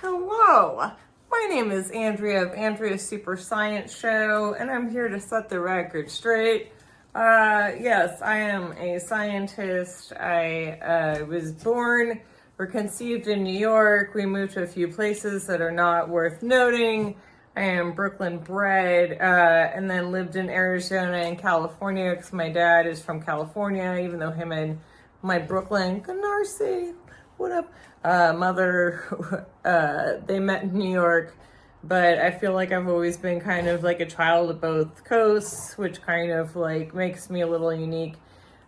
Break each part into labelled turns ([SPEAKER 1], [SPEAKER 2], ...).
[SPEAKER 1] Hello, my name is Andrea of Andrea's Super Science Show, and I'm here to set the record straight. Yes, I am a scientist. I was born or conceived in New York. We moved to a few places that are not worth noting. I am Brooklyn bred, and then lived in Arizona and California because my dad is from California, even though him and my Brooklyn Canarsie, what up, mother, they met in New York. But I feel like I've always been kind of like a child of both coasts, which kind of like makes me a little unique.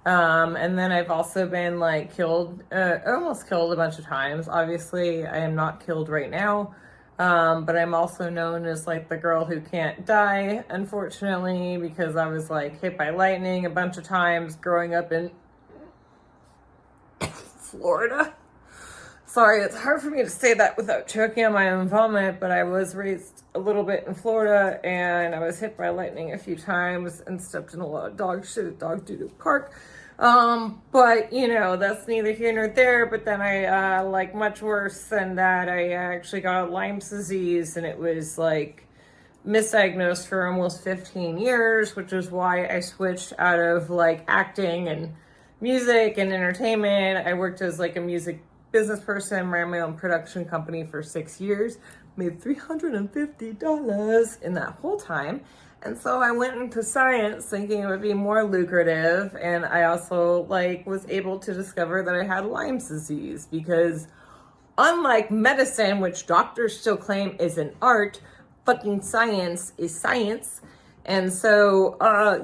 [SPEAKER 1] And then I've also been like killed, almost killed a bunch of times. Obviously, I am not killed right now. But I'm also known as like the girl who can't die, unfortunately, because I was like hit by lightning a bunch of times growing up in Florida. Sorry, it's hard for me to say that without choking on my own vomit, but I was raised a little bit in Florida and I was hit by lightning a few times and stepped in a lot of dog shit at Dog Doo-Doo Park. But you know, that's neither here nor there. But then I, like much worse than that, I actually got Lyme's disease and it was like misdiagnosed for almost 15 years, which is why I switched out of like acting and music and entertainment. I worked as like a music business person, ran my own production company for 6 years, made $350 in that whole time. And so I went into science thinking it would be more lucrative. And I also like was able to discover that I had Lyme's disease because unlike medicine, which doctors still claim is an art, fucking science is science. And so,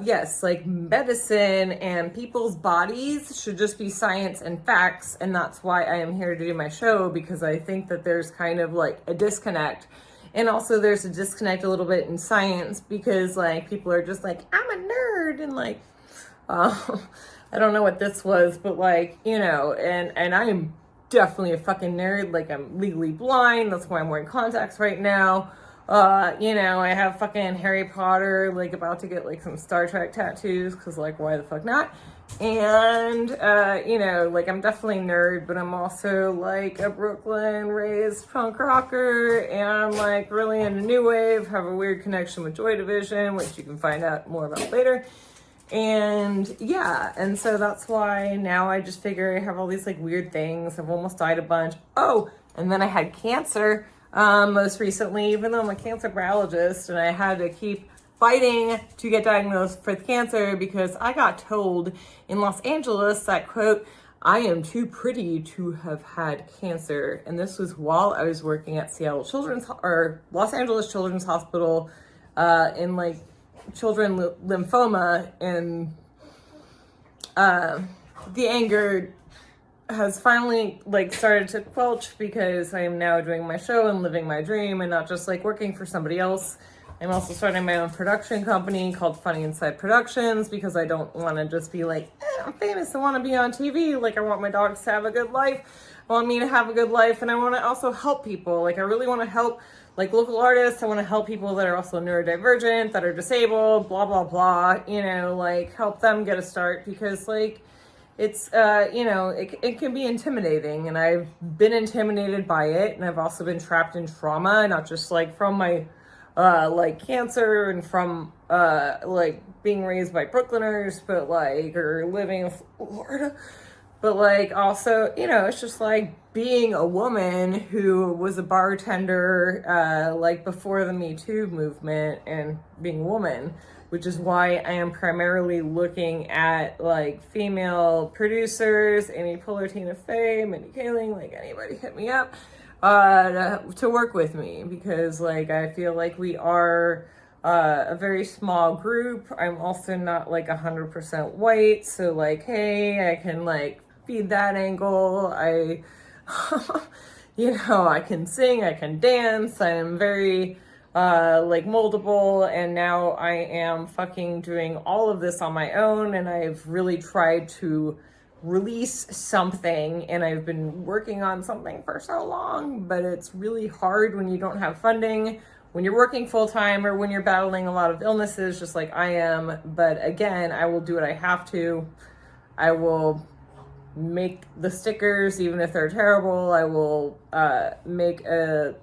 [SPEAKER 1] yes, like medicine and people's bodies should just be science and facts. And that's why I am here to do my show, because I think that there's kind of like a disconnect. And also there's a disconnect a little bit in science because like people are just like, I'm a nerd. And like, I don't know what this was, but like, you know, and I am definitely a fucking nerd. Like I'm legally blind. That's why I'm wearing contacts right now. You know, I have fucking Harry Potter, like about to get like some Star Trek tattoos, cause like why the fuck not? And, you know, like I'm definitely nerd, but I'm also like a Brooklyn raised punk rocker and like really into new wave, have a weird connection with Joy Division, which you can find out more about later. And yeah, and so that's why now I just figure I have all these like weird things. I've almost died a bunch. Oh, and then I had cancer. Most recently, even though I'm a cancer biologist and I had to keep fighting to get diagnosed for cancer because I got told in Los Angeles that, quote, I am too pretty to have had cancer. And this was while I was working at Los Angeles Children's Hospital, in like children lymphoma, and, the anger has finally like started to quelch because I am now doing my show and living my dream and not just like working for somebody else. I'm also starting my own production company called Funny Inside Productions because I don't want to just be like, I'm famous, I want to be on TV. Like I want my dogs to have a good life. I want me to have a good life. And I want to also help people. Like I really want to help like local artists. I want to help people that are also neurodivergent, that are disabled, blah, blah, blah, you know, like help them get a start because like, it's, you know, it can be intimidating and I've been intimidated by it. And I've also been trapped in trauma, not just like from my, like cancer and from, like being raised by Brooklyners, but like, or living in Florida, but like also, you know, it's just like being a woman who was a bartender, like before the Me Too movement and being a woman, which is why I am primarily looking at like female producers, Amy Poehler, Tina Fey, Mindy Kaling, like anybody hit me up, to work with me because like I feel like we are a very small group. I'm also not like 100% white, so like, hey, I can like feed that angle. I, you know, I can sing, I can dance. I am very like moldable, and now I am fucking doing all of this on my own, and I've really tried to release something, and I've been working on something for so long, but it's really hard when you don't have funding, when you're working full-time, or when you're battling a lot of illnesses just like I am. But again, I will do what I have to. I will make the stickers even if they're terrible. I will make a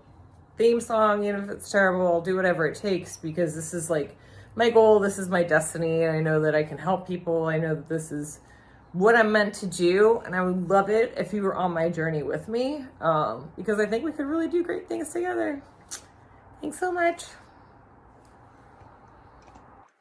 [SPEAKER 1] theme song, even if it's terrible. I'll do whatever it takes because this is like my goal. This is my destiny. And I know that I can help people. I know that this is what I'm meant to do. And I would love it if you were on my journey with me because I think we could really do great things together. Thanks so much.